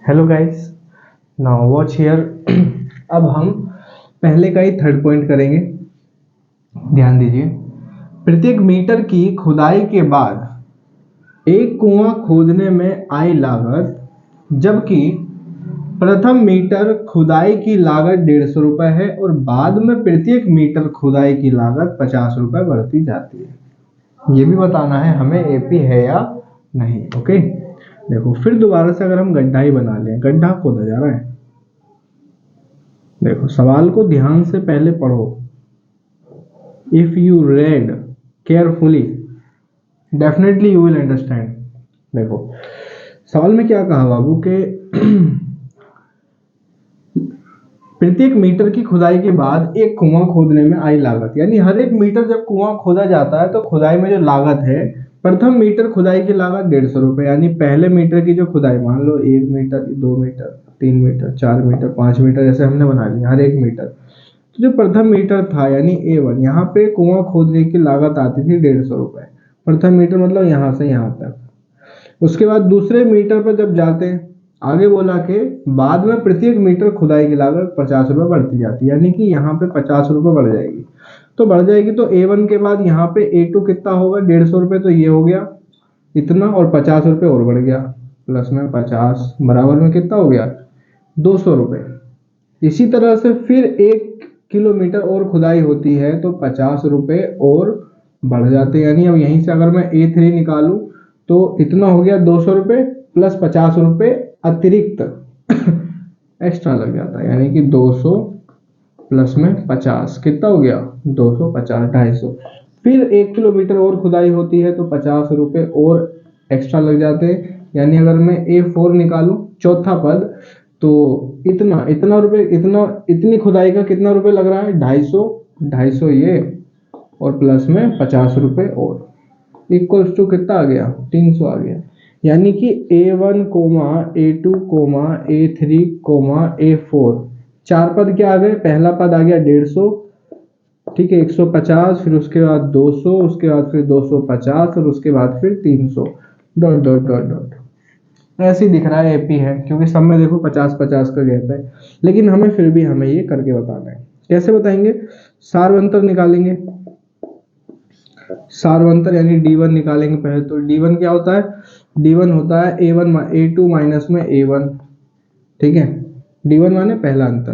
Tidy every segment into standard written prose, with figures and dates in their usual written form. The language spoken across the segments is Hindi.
Hello guys, now watch here. अब हम पहले का ही थर्ड पॉइंट करेंगे। ध्यान दीजिए, प्रत्येक मीटर की खुदाई के बाद एक कुआं खोदने में आई लागत, जबकि प्रथम मीटर खुदाई की लागत 150 रुपये है और बाद में प्रत्येक मीटर खुदाई की लागत 50 रुपये बढ़ती जाती है। ये भी बताना है हमें एपी है या नहीं। ओके, देखो फिर दोबारा से अगर हम गड्ढा ही बना लें, गड्ढा खोदा जा रहा है। देखो सवाल को ध्यान से पहले पढ़ो। If you read carefully definitely you will understand. देखो सवाल में क्या कहा बाबू के प्रत्येक मीटर की खुदाई के बाद एक कुआं खोदने में आई लागत, यानी हर एक मीटर जब कुआं खोदा जाता है तो खुदाई में जो लागत है, प्रथम मीटर खुदाई की लागत 150 रुपये, यानी पहले मीटर की जो खुदाई, मान लो 1 metre 2 metre 3 metre 4 metre 5 metre जैसे हमने बना लिया हर एक मीटर, तो जो प्रथम मीटर था यानी A1, यहाँ पे कुआं खोदने की लागत आती थी 150 रुपये। प्रथम मीटर मतलब यहाँ से यहाँ तक। उसके बाद दूसरे मीटर पर जब जाते हैं, आगे बोला कि बाद में प्रत्येक मीटर खुदाई की लागत 50 रुपये बढ़ती जाती है, यानी कि यहाँ पे 50 रुपये बढ़ जाएगी। तो बढ़ जाएगी तो A1 के बाद यहाँ पे A2 कितना होगा, 150 रुपये, तो ये हो गया इतना और 50 रुपये और बढ़ गया, प्लस में 50 बराबर में कितना हो गया 200 रुपये। इसी तरह से फिर 1 किलोमीटर और खुदाई होती है तो 50 रुपये और बढ़ जाते हैं, यानी अब यहीं से अगर मैं A3 निकालूं तो इतना हो गया 200 रुपये प्लस 50 रुपये अतिरिक्त एक्स्ट्रा लग जाता है, यानी कि 200 प्लस में 50 कितना हो गया 250, 250। फिर 1 किलोमीटर और खुदाई होती है तो 50 रुपये और एक्स्ट्रा लग जाते हैं, यानी अगर मैं A4 निकालूं चौथा पद तो इतना रुपये, इतनी खुदाई का कितना रुपये लग रहा है 250 ये और प्लस में 50 रुपये और इक्वल्स टू कितना आ गया 300 आ गया। यानी कि A1, A2, A3, A4 चार पद क्या आ गए। पहला पद आ गया 150, ठीक है, 150, फिर उसके बाद 200, उसके बाद फिर 250 और उसके बाद फिर 300 डॉट डॉट डॉट डॉट। ऐसे ही दिख रहा है एपी है, क्योंकि सब में देखो 50-50 का गैप है, लेकिन हमें फिर भी हमें ये करके बताना है। कैसे बताएंगे, सार्वंतर निकालेंगे। सार्वंतर यानी D1 निकालेंगे पहले। तो D1 क्या होता है, D1 होता है A2 माइनस में A1, ठीक है। D1 माने पहला अंतर,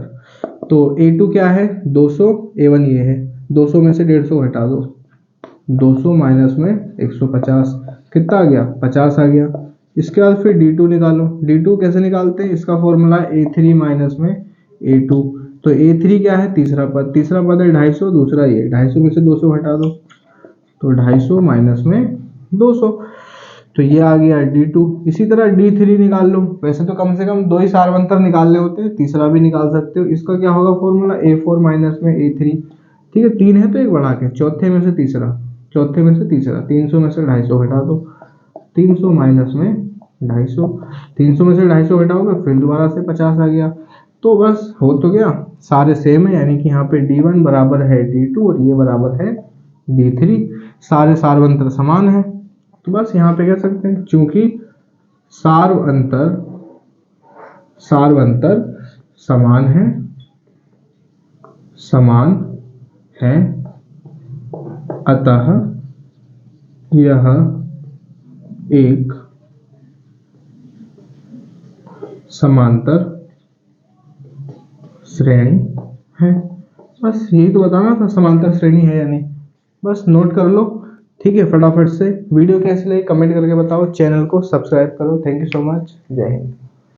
तो A2 क्या है 200, A1 ये है, 200 में से 150 घटा दो, 200 माइनस में 150 कितना आ गया 50 आ गया। इसके बाद फिर D2 निकालो। D2 कैसे निकालते हैं, इसका फॉर्मूला A3 माइनस में A2, तो A3 क्या है तीसरा पद है 250, दूसरा ये 250 में से 200 घटा दो तो 250 माइनस में 200, तो ये आ गया D2। इसी तरह D3 निकाल लो। वैसे तो कम से कम 2 ही सार्वंतर निकालने होते हैं, तीसरा भी निकाल सकते हो। इसका क्या होगा फॉर्मूला A4 माइनस में A3, ठीक है, 3 है तो एक बढ़ा के चौथे में से तीसरा 300 में से 250 घटा दो, 300 माइनस में 250, 300 में से 250 घटाओगे फिर दोबारा से 50 आ गया। तो बस हो तो गया, सारे सेम है, यानी कि यहाँ पे D1 बराबर है D2 और ये बराबर है D3, सारे सार्वंतर समान है। तो बस यहाँ पे कह सकते हैं चूंकि सार्वंतर समान है अतः यह एक समांतर श्रेणी है। बस यही तो बताना था, समांतर श्रेणी है या नहीं, बस नोट कर लो, ठीक है। फटाफट से वीडियो कैसी लगी कमेंट करके बताओ, चैनल को सब्सक्राइब करो। थैंक यू सो मच, जय हिंद।